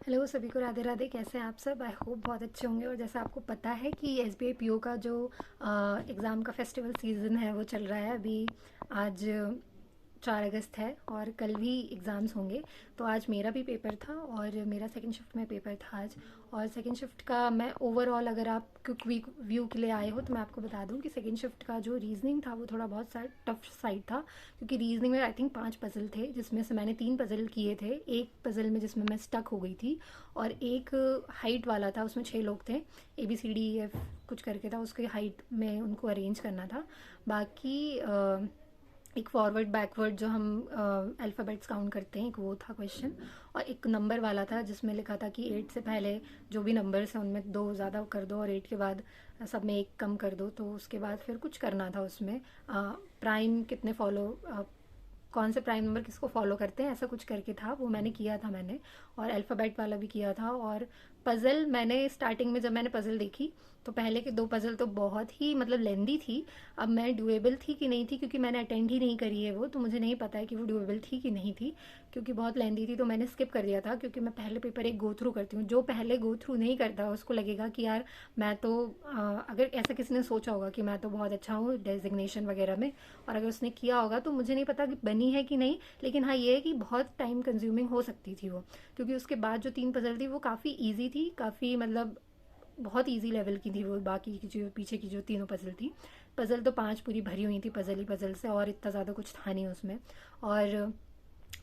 Hello सभी को राधे राधे। कैसे हैं आप सब? आई होप बहुत अच्छे होंगे। और जैसा आपको पता है कि एसबीआई पीओ का जो एग्ज़ाम का फेस्टिवल सीज़न है वो चल रहा है अभी। आज 4 अगस्त है और कल भी एग्ज़ाम्स होंगे। तो आज मेरा भी पेपर था और मेरा सेकंड शिफ्ट में पेपर था आज। और सेकंड शिफ्ट का मैं ओवरऑल, अगर आप क्विक व्यू के लिए आए हो तो मैं आपको बता दूं कि सेकंड शिफ्ट का जो रीजनिंग था वो थोड़ा बहुत सा टफ साइड था, क्योंकि रीजनिंग में आई थिंक 5 पज़ल थे, जिसमें से मैंने 3 पज़ल किए थे। एक पज़ल में जिसमें मैं स्टक हो गई थी, और एक हाइट वाला था, उसमें 6 लोग थे, ABCDEF कुछ करके था, उसके हाइट में उनको अरेंज करना था। बाकी एक फॉरवर्ड बैकवर्ड जो हम अल्फ़ाबेट्स काउंट करते हैं, एक वो था क्वेश्चन। और एक नंबर वाला था जिसमें लिखा था कि 8 से पहले जो भी नंबर्स हैं उनमें 2 ज़्यादा कर दो और 8 के बाद सब में 1 कम कर दो। तो उसके बाद फिर कुछ करना था उसमें, प्राइम कितने फॉलो, कौन से प्राइम नंबर किसको फॉलो करते हैं, ऐसा कुछ करके था। वो मैंने किया था मैंने। और अल्फ़ाबेट वाला भी किया था। और पज़ल मैंने स्टार्टिंग में, जब मैंने पज़ल देखी तो पहले के 2 पज़ल तो बहुत ही मतलब लेंदी थी। अब मैं डुएबल थी कि नहीं थी, क्योंकि मैंने अटेंड ही नहीं करी है वो, तो मुझे नहीं पता है कि वो डुएबल थी कि नहीं थी। क्योंकि बहुत लेंदी थी तो मैंने स्किप कर दिया था, क्योंकि मैं पहले पेपर एक गो थ्रू करती हूँ। जो पहले गो थ्रू नहीं करता उसको लगेगा कि यार मैं तो अगर ऐसा किसी ने सोचा होगा कि मैं तो बहुत अच्छा हूँ डेजिग्नेशन वगैरह में, और अगर उसने किया होगा तो मुझे नहीं पता कि बनी है कि नहीं। लेकिन हाँ, ये है कि बहुत टाइम कंज्यूमिंग हो सकती थी वो, क्योंकि उसके बाद जो 3 पज़ल थी वो काफ़ी ईजी थी, काफ़ी मतलब बहुत इजी लेवल की थी वो। बाकी की जो पीछे की जो तीनों पज़ल थी, पज़ल तो 5 पूरी भरी हुई थी पज़ल ही पज़ल से, और इतना ज़्यादा कुछ था नहीं उसमें। और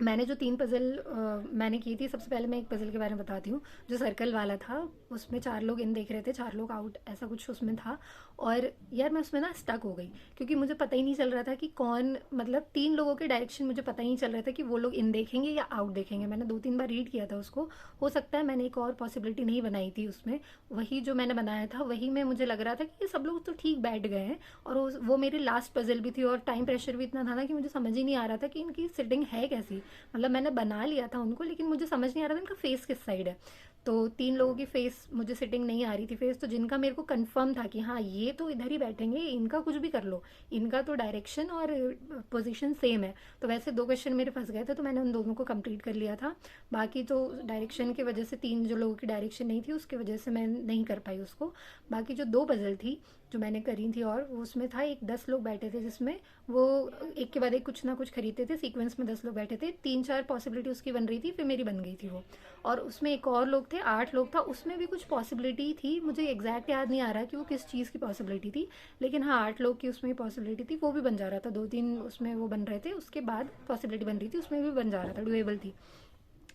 मैंने जो 3 पज़ल मैंने की थी, सबसे पहले मैं एक पज़ल के बारे में बताती हूँ। जो सर्कल वाला था उसमें 4 लोग इन देख रहे थे, 4 लोग आउट, ऐसा कुछ उसमें था। और यार मैं उसमें ना स्टक हो गई, क्योंकि मुझे पता ही नहीं चल रहा था कि कौन, मतलब 3 लोगों के डायरेक्शन मुझे पता ही नहीं चल रहा था कि वो लोग इन देखेंगे या आउट देखेंगे। मैंने 2-3 बार रीड किया था उसको। हो सकता है मैंने एक और पॉसिबिलिटी नहीं बनाई थी उसमें, वही जो मैंने बनाया था वही में मुझे लग रहा था कि ये सब लोग तो ठीक बैठ गए हैं। और वो मेरी लास्ट पज़ल भी थी, और टाइम प्रेशर भी इतना था ना कि मुझे समझ ही नहीं आ रहा था कि इनकी सिटिंग है कैसी। मतलब मैंने बना लिया था उनको, लेकिन मुझे समझ नहीं आ रहा था इनका फेस किस साइड है। तो 3 लोगों की फेस मुझे सिटिंग नहीं आ रही थी फेस, तो जिनका मेरे को कंफर्म था कि हाँ ये तो इधर ही बैठेंगे, इनका कुछ भी कर लो, इनका तो डायरेक्शन और पोजीशन सेम है। तो वैसे 2 क्वेश्चन मेरे फंस गए थे, तो मैंने उन दोनों को कंप्लीट कर लिया था। बाकी तो डायरेक्शन की वजह से, 3 जो लोगों की डायरेक्शन नहीं थी उसकी वजह से मैं नहीं कर पाई उसको। बाकी जो 2 पज़ल थी जो मैंने करी थी, और उसमें था एक 10 लोग बैठे थे, जिसमें वो एक के बाद एक कुछ ना कुछ खरीदते थे, सीक्वेंस में 10 लोग बैठे थे, 3-4 पॉसिबिलिटी उसकी बन रही थी, फिर मेरी बन गई थी वो। और उसमें एक और लोग थे, 8 लोग था, उसमें भी कुछ पॉसिबिलिटी थी, मुझे एग्जैक्ट याद नहीं आ रहा कि वो किस चीज़ की पॉसिबिलिटी थी। लेकिन हाँ, 8 लोग की उसमें पॉसिबिलिटी थी, वो भी बन जा रहा था, 2-3 उसमें वो बन रहे थे, उसके बाद पॉसिबिलिटी बन रही थी, उसमें भी बन जा रहा था, डुएबल थी।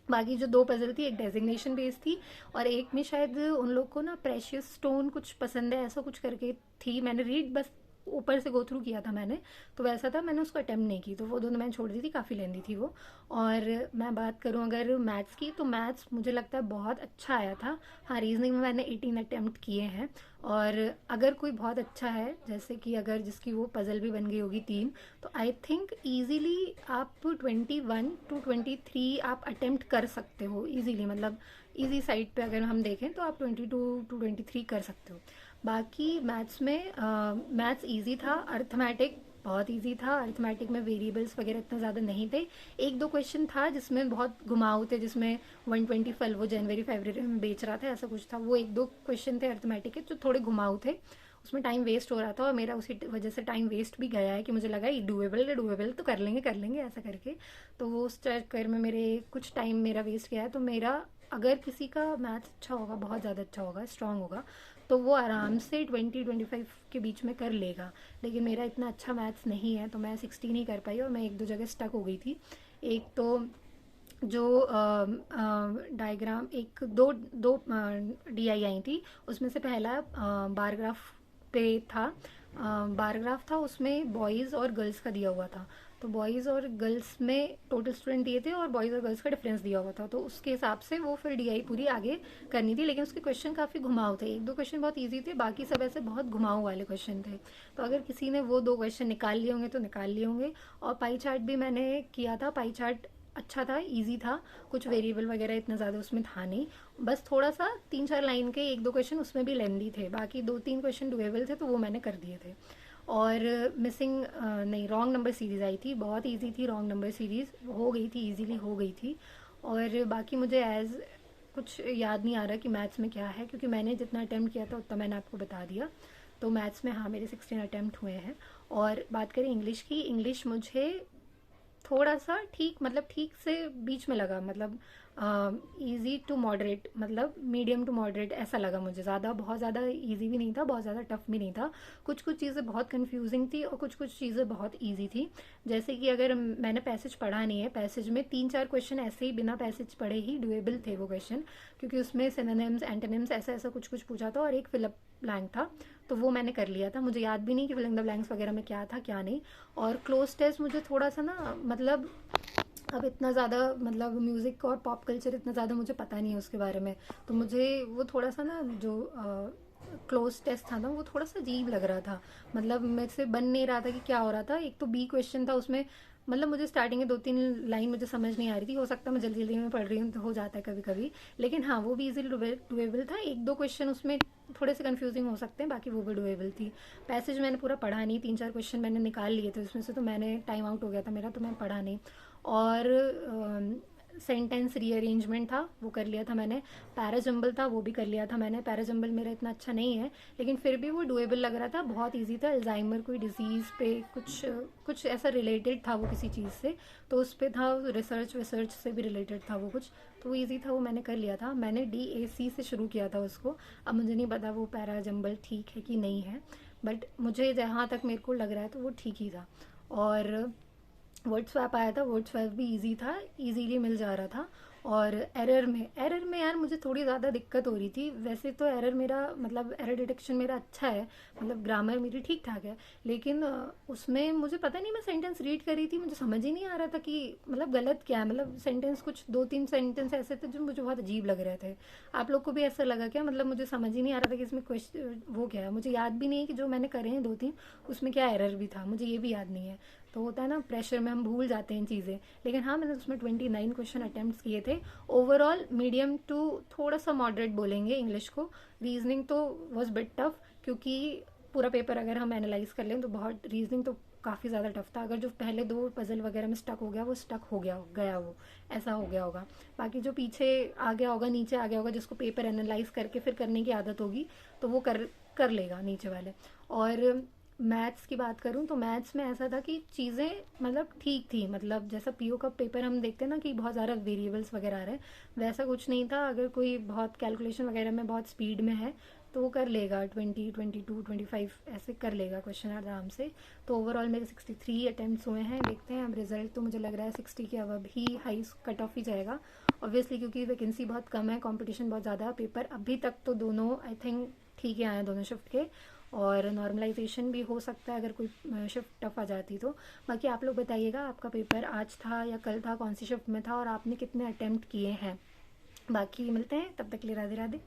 बाकी जो 2 पज़ल थी, एक डेजिग्नेशन बेस्ड थी, और एक में शायद उन लोग को ना प्रेशियस स्टोन कुछ पसंद है, ऐसा कुछ करके थी। मैंने रीड बस ऊपर से गो थ्रू किया था मैंने, तो वैसा था, मैंने उसको अटेम्प्ट नहीं की, तो वो दोनों मैंने छोड़ दी थी, काफ़ी लेंदी थी वो। और मैं बात करूँ अगर मैथ्स की, तो मैथ्स मुझे लगता है बहुत अच्छा आया था। हाँ, रीजनिंग में मैंने 18 अटेम्प्ट किए हैं। और अगर कोई बहुत अच्छा है, जैसे कि अगर जिसकी वो पज़ल भी बन गई होगी 3, तो आई थिंक ईजीली आप 21 to 23 आप अटेम्प्ट कर सकते हो ईजीली। मतलब ईजी साइड पे अगर हम देखें तो आप 22 to 23 कर सकते हो। बाकी मैथ्स में मैथ्स ईजी था, अर्थमेटिक बहुत इजी था। अर्थमेटिक में वेरिएबल्स वगैरह इतना ज़्यादा नहीं थे। 1-2 क्वेश्चन था जिसमें बहुत घुमाव थे, जिसमें 120 फल वो जनवरी फरवरी में बेच रहा था, ऐसा कुछ था। वो 1-2 क्वेश्चन थे अर्थमेटिक के जो थोड़े घुमाव थे, उसमें टाइम वेस्ट हो रहा था, और मेरा उसी वजह से टाइम वेस्ट भी गया है, कि मुझे लगा ये डुएबल है, डुएबल तो कर लेंगे ऐसा करके। तो वो उस चक्कर में मेरे कुछ टाइम मेरा वेस्ट गया है। तो मेरा, अगर किसी का मैथ्स अच्छा होगा, बहुत ज़्यादा अच्छा होगा, स्ट्रांग होगा, तो वो आराम से 20-25 के बीच में कर लेगा। लेकिन मेरा इतना अच्छा मैथ्स नहीं है, तो मैं 16 ही कर पाई, और मैं 1-2 जगह स्टक हो गई थी। एक तो जो डायग्राम, एक दो दो DI आई थी, उसमें से पहला बार ग्राफ पे था। बार ग्राफ था, उसमें बॉयज़ और गर्ल्स का दिया हुआ था। तो बॉयज़ और गर्ल्स में टोटल स्टूडेंट दिए थे, और बॉयज़ और गर्ल्स का डिफरेंस दिया हुआ था, तो उसके हिसाब से वो फिर DI पूरी आगे करनी थी। लेकिन उसके क्वेश्चन काफ़ी घुमाव थे, 1-2 क्वेश्चन बहुत इजी थे, बाकी सब ऐसे बहुत घुमाव वाले क्वेश्चन थे। तो अगर किसी ने वो 2 क्वेश्चन निकाल लिए होंगे तो निकाल लिए होंगे। और पाई चार्ट भी मैंने किया था, पाई चार्ट अच्छा था, इजी था, कुछ वेरिएबल वगैरह इतना ज़्यादा उसमें था नहीं। बस थोड़ा सा 3-4 लाइन के 1-2 क्वेश्चन उसमें भी लेंदी थे, बाकी 2-3 क्वेश्चन डुएबल थे, तो वो मैंने कर दिए थे। और मिसिंग नहीं, रॉन्ग नंबर सीरीज़ आई थी, बहुत इजी थी, रॉन्ग नंबर सीरीज़ हो गई थी, इजीली हो गई थी। और बाकी मुझे एज कुछ याद नहीं आ रहा कि मैथ्स में क्या है, क्योंकि मैंने जितना अटैम्प्ट किया था उतना मैंने आपको बता दिया। तो मैथ्स में हाँ मेरे 16 अटैम्प्ट हुए हैं। और बात करें इंग्लिश की, इंग्लिश मुझे थोड़ा सा ठीक, मतलब ठीक से बीच में लगा, मतलब इजी टू मॉडरेट, मतलब मीडियम टू मॉडरेट ऐसा लगा मुझे। ज़्यादा, बहुत ज़्यादा इजी भी नहीं था, बहुत ज़्यादा टफ भी नहीं था। कुछ कुछ चीज़ें बहुत कंफ्यूजिंग थी और कुछ कुछ चीज़ें बहुत इजी थी। जैसे कि अगर मैंने पैसेज पढ़ा नहीं है, पैसेज में 3-4 क्वेश्चन ऐसे ही बिना पैसेज पढ़े ही डुएबल थे वो क्वेश्चन, क्योंकि उसमें सिनोनिम्स, एंटोनिम्स ऐसा ऐसा कुछ कुछ पूछा था और एक फिलअप ब्लैंक था। तो वो मैंने कर लिया था, मुझे याद भी नहीं कि फिल इन द ब्लैंक्स वगैरह में क्या था क्या नहीं। और क्लोज टेस्ट मुझे थोड़ा सा ना, मतलब अब इतना ज़्यादा, मतलब म्यूज़िक और पॉप कल्चर इतना ज़्यादा मुझे पता नहीं है उसके बारे में, तो मुझे वो थोड़ा सा ना, जो क्लोज टेस्ट था ना, वो थोड़ा सा अजीब लग रहा था। मतलब मेरे से बन नहीं रहा था कि क्या हो रहा था। एक तो बी क्वेश्चन था उसमें, मतलब मुझे स्टार्टिंग में 2-3 लाइन मुझे समझ नहीं आ रही थी। हो सकता है मैं जल्दी जल्दी में पढ़ रही हूँ तो हो जाता है कभी कभी, लेकिन हाँ वो भी इजीली डुएबल था। 1-2 क्वेश्चन उसमें थोड़े से कंफ्यूजिंग हो सकते हैं, बाकी वो भी डुएबल थी। पैसेज मैंने पूरा पढ़ा नहीं, 3-4 क्वेश्चन मैंने निकाल लिए थे उसमें से, तो मैंने टाइम आउट हो गया था मेरा, तो मैं पढ़ा नहीं। और सेंटेंस रीअरेंजमेंट था वो कर लिया था मैंने। पैराजम्बल था वो भी कर लिया था मैंने। पैराजम्बल मेरा इतना अच्छा नहीं है, लेकिन फिर भी वो डुएबल लग रहा था, बहुत इजी था। अल्जाइमर कोई डिजीज़ पे कुछ कुछ ऐसा रिलेटेड था वो किसी चीज़ से, तो उस पर था, रिसर्च विसर्च से भी रिलेटेड था वो कुछ, तो वो ईजी था, वो मैंने कर लिया था। मैंने DAC से शुरू किया था उसको। अब मुझे नहीं पता वो पैराजम्बल ठीक है कि नहीं है, बट मुझे जहाँ तक मेरे को लग रहा है तो वो ठीक ही था। और वर्ड स्वैप आया था, वर्ड स्वैप भी इजी था, इजीली मिल जा रहा था। और एरर में यार मुझे थोड़ी ज़्यादा दिक्कत हो रही थी। वैसे तो एरर मेरा, मतलब एरर डिटेक्शन मेरा अच्छा है, मतलब ग्रामर मेरी ठीक ठाक है, लेकिन उसमें मुझे पता नहीं, मैं सेंटेंस रीड कर रही थी, मुझे समझ ही नहीं आ रहा था कि मतलब गलत क्या है। मतलब सेंटेंस, कुछ 2-3 सेंटेंस ऐसे थे जो मुझे बहुत अजीब लग रहे थे। आप लोग को भी ऐसा लगा क्या? मतलब मुझे समझ ही नहीं आ रहा था कि इसमें क्वेश्चन वो क्या है। मुझे याद भी नहीं है कि जो मैंने करे हैं 2-3 उसमें क्या एरर भी था, मुझे ये भी याद नहीं है। तो होता है ना, प्रेशर में हम भूल जाते हैं चीज़ें। लेकिन हाँ, मैंने उसमें 29 क्वेश्चन अटेम्प्ट किए थे। ओवरऑल मीडियम टू थोड़ा सा मॉडरेट बोलेंगे इंग्लिश को। रीजनिंग तो वॉज बिट टफ, क्योंकि पूरा पेपर अगर हम एनालाइज कर लें तो बहुत, रीजनिंग तो काफ़ी ज़्यादा टफ था। अगर जो पहले 2 पजल वगैरह में स्टक हो गया वो स्टक हो गया वो ऐसा हो गया होगा। बाकी जो पीछे आ गया होगा, नीचे आ गया होगा, जिसको पेपर एनालाइज करके फिर करने की आदत होगी, तो वो कर कर लेगा नीचे वाले। और मैथ्स की बात करूं तो मैथ्स में ऐसा था कि चीज़ें मतलब ठीक थी। मतलब जैसा PO का पेपर हम देखते हैं ना कि बहुत ज़्यादा वेरिएबल्स वगैरह आ रहे हैं, वैसा कुछ नहीं था। अगर कोई बहुत कैलकुलेशन वगैरह में बहुत स्पीड में है तो वो कर लेगा, 20, 22, 25 ऐसे कर लेगा क्वेश्चन आराम से। तो ओवरऑल मेरे 63 अटैम्प्ट्स हुए हैं। देखते हैं अब रिजल्ट, तो मुझे लग रहा है 60 के अब ही हाई कट ऑफ ही जाएगा ऑब्वियसली, क्योंकि वैकेंसी बहुत कम है, कंपटीशन बहुत ज़्यादा है। पेपर अभी तक तो दोनों आई थिंक ठीक ही आए हैं, दोनों शिफ्ट के। और नॉर्मलाइजेशन भी हो सकता है अगर कोई शिफ्ट टफ आ जाती तो। बाकी आप लोग बताइएगा आपका पेपर आज था या कल था, कौन सी शिफ्ट में था और आपने कितने अटेम्प्ट किए हैं। बाकी मिलते हैं, तब तक के लिए राधे राधे।